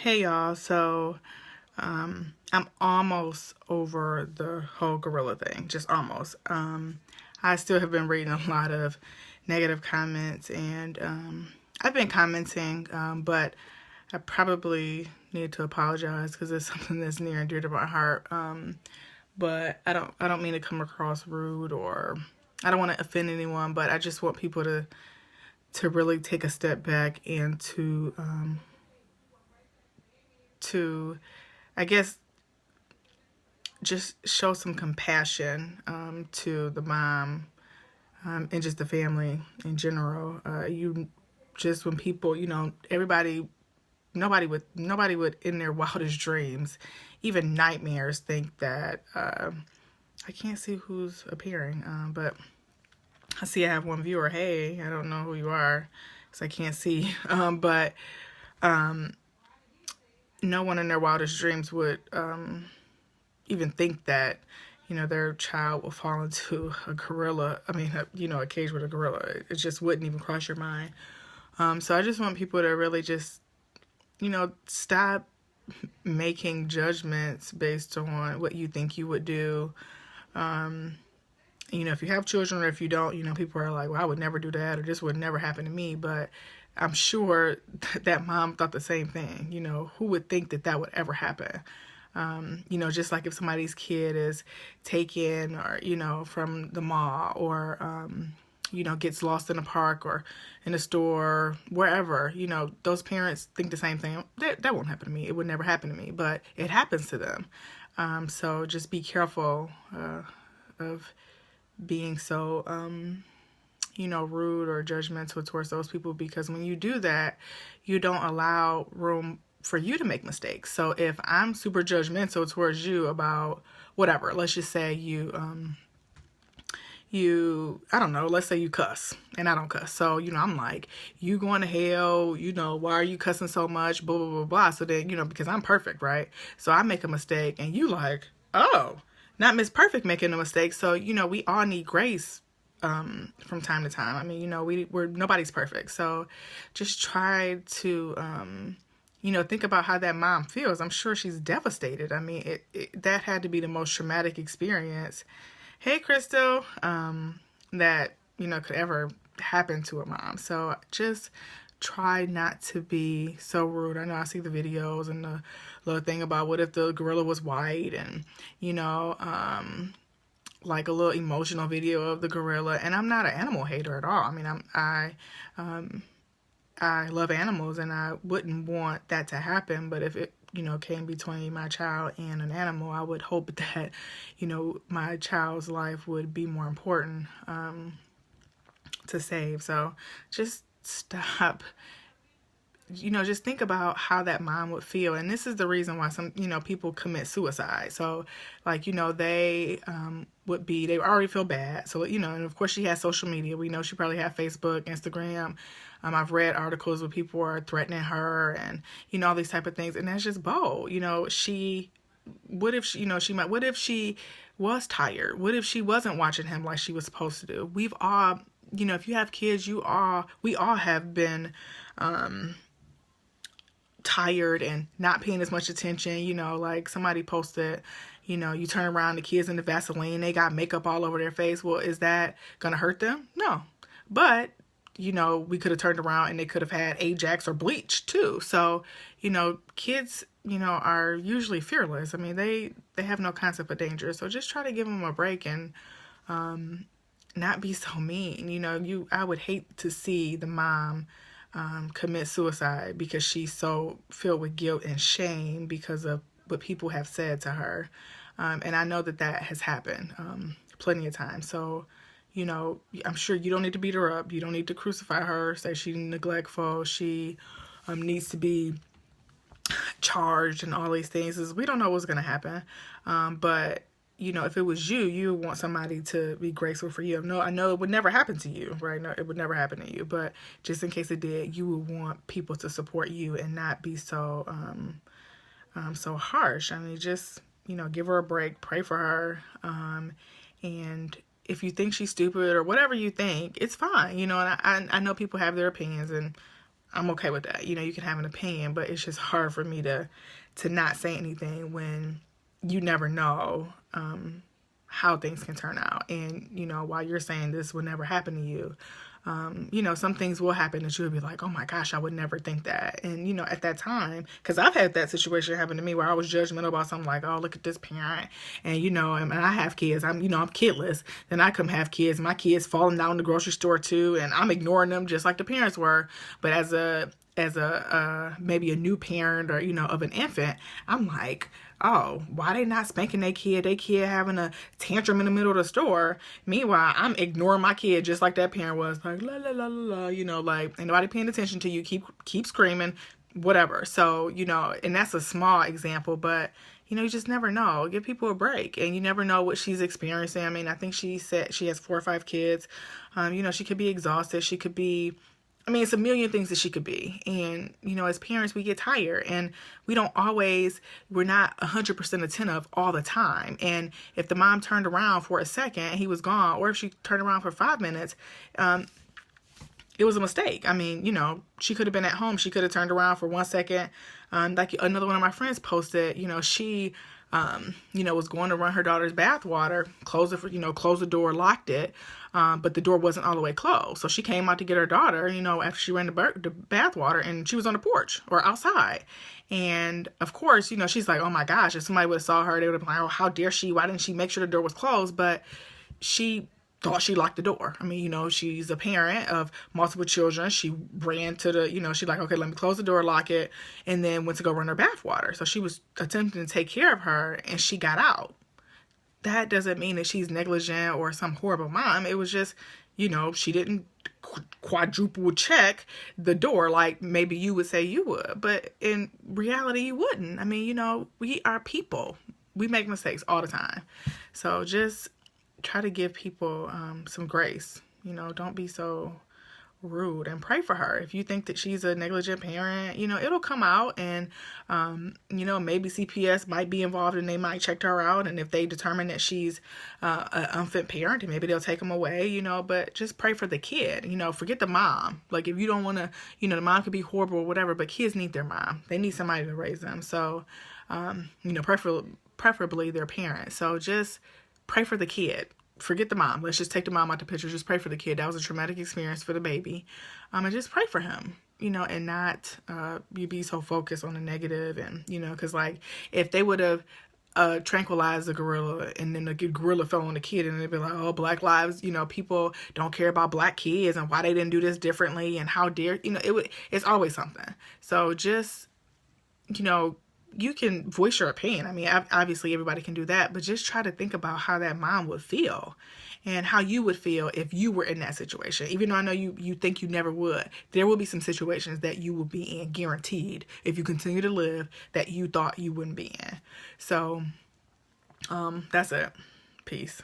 Hey y'all, so I'm almost over the whole gorilla thing, just almost. I still have been reading a lot of negative comments, and I've been commenting, but I probably need to apologize because it's something that's near and dear to my heart. But I don't mean to come across rude, or I don't want to offend anyone, but I just want people to really take a step back and to I guess just show some compassion to the mom, and just the family in general. You just when people, everybody, nobody would in their wildest dreams, even nightmares, think that I can't see who's appearing, but I see I have one viewer. Hey, I don't know who you are because I can't see, but no one in their wildest dreams would even think that their child will fall into a gorilla. I mean, a cage with a gorilla. It just wouldn't even cross your mind. So I just want people to really just stop making judgments based on what you think you would do. If you have children, or if you don't, people are like, well, I would never do that, or this would never happen to me. But I'm sure that mom thought the same thing. Who would think that that would ever happen? Just like if somebody's kid is taken, or, from the mall, or, gets lost in a park or in a store, wherever, those parents think the same thing. That won't happen to me. It would never happen to me, but it happens to them. So just be careful of being so, rude or judgmental towards those people, because when you do that, you don't allow room for you to make mistakes. So if I'm super judgmental towards you about whatever, let's just say I don't know, let's say you cuss and I don't cuss. So, I'm like, you going to hell, why are you cussing so much, blah, blah, blah, blah. So then, because I'm perfect, right? So I make a mistake and you like, oh, not Miss Perfect making a mistake. So, we all need grace from time to time. I mean, we're nobody's perfect. So just try to, think about how that mom feels. I'm sure she's devastated. I mean, that had to be the most traumatic experience. Hey, Crystal, that, could ever happen to a mom. So just try not to be so rude. I know I see the videos and the little thing about what if the gorilla was white, and, like a little emotional video of the gorilla. And I'm not an animal hater at all. I mean, I love animals, and I wouldn't want that to happen. But if it, came between my child and an animal, I would hope that, my child's life would be more important to save. So just stop. Just think about how that mom would feel. And this is the reason why some, people commit suicide. So, like, they they already feel bad. So, and of course she has social media. We know she probably has Facebook, Instagram. I've read articles where people are threatening her and, all these type of things. And that's just bold. What if she was tired? What if she wasn't watching him like she was supposed to do? We've all, if you have kids, we all have been, tired and not paying as much attention. Like somebody posted, you turn around, the kids in the Vaseline, they got makeup all over their face. Well, is that gonna hurt them? No. But we could have turned around and they could have had Ajax or bleach too. So kids are usually fearless. I mean, they have no concept of danger. So just try to give them a break and not be so mean. I would hate to see the mom commit suicide because she's so filled with guilt and shame because of what people have said to her. And I know that has happened plenty of times. So, I'm sure you don't need to beat her up. You don't need to crucify her, say she's neglectful. She needs to be charged and all these things. We don't know what's going to happen. But if it was you would want somebody to be graceful for you. No, I know it would never happen to you, right? No, it would never happen to you. But just in case it did, you would want people to support you and not be so so harsh. I mean, just give her a break, pray for her, and if you think she's stupid or whatever you think, it's fine. And I know people have their opinions, and I'm okay with that. You know, you can have an opinion, but it's just hard for me to not say anything when you never know how things can turn out. And, you know, while you're saying this would never happen to you, you know, some things will happen that you'll be like, oh my gosh, I would never think that. And, you know, at that time, because I've had that situation happen to me where I was judgmental about something like, oh, look at this parent. And, you know, and I have kids. I'm kidless. Then I come have kids. My kids falling down the grocery store too. And I'm ignoring them just like the parents were. But as a maybe a new parent or, you know, of an infant, I'm like, oh, why they not spanking their kid? Their kid having a tantrum in the middle of the store. Meanwhile, I'm ignoring my kid just like that parent was, like, la la la la la, you know, like, ain't nobody paying attention to you, keep screaming, whatever. So, you know, and that's a small example, but, you know, you just never know. Give people a break, and you never know what she's experiencing. I mean, I think she said she has 4 or 5 kids. You know, she could be exhausted. She could be, I mean, it's a million things that she could be. And, you know, as parents, we get tired, and we're not 100% attentive all the time. And if the mom turned around for a second and he was gone, or if she turned around for 5 minutes, it was a mistake. I mean, you know, she could have been at home. She could have turned around for 1 second. Like another one of my friends posted, you know, she, you know, was going to run her daughter's bath water, close the door, locked it. But the door wasn't all the way closed. So she came out to get her daughter, you know, after she ran the bath water, and she was on the porch or outside. And of course, you know, she's like, oh my gosh, if somebody would have saw her, they would have been like, oh, how dare she? Why didn't she make sure the door was closed? But she thought she locked the door. I mean, you know, she's a parent of multiple children. She ran to the, you know, she's like, okay, let me close the door, lock it, and then went to go run her bath water. So she was attempting to take care of her, and she got out. That doesn't mean that she's negligent or some horrible mom. It was just, you know, she didn't quadruple check the door like maybe you would say you would. But in reality, you wouldn't. I mean, you know, we are people. We make mistakes all the time. So just try to give people some grace. You know, don't be so rude, and pray for her. If you think that she's a negligent parent, you know, it'll come out, and you know, maybe CPS might be involved, and they might check her out, and if they determine that she's an unfit parent, and maybe they'll take them away, you know. But just pray for the kid, you know. Forget the mom. Like, if you don't want to, you know, the mom could be horrible or whatever, but kids need their mom. They need somebody to raise them. So you know, preferably their parents. So just pray for the kid. Forget the mom. Let's just take the mom out the picture. Just pray for the kid. That was a traumatic experience for the baby. And just pray for him, you know, and not you be so focused on the negative. And, you know, because, like, if they would have tranquilized the gorilla, and then the gorilla fell on the kid, and they'd be like, oh, Black lives, you know, people don't care about Black kids, and why they didn't do this differently, and how dare, you know, it's always something. So just, you know, you can voice your opinion. I mean, obviously everybody can do that, but just try to think about how that mom would feel, and how you would feel if you were in that situation. Even though I know you think you never would, there will be some situations that you will be in, guaranteed, if you continue to live, that you thought you wouldn't be in. So that's it. Peace.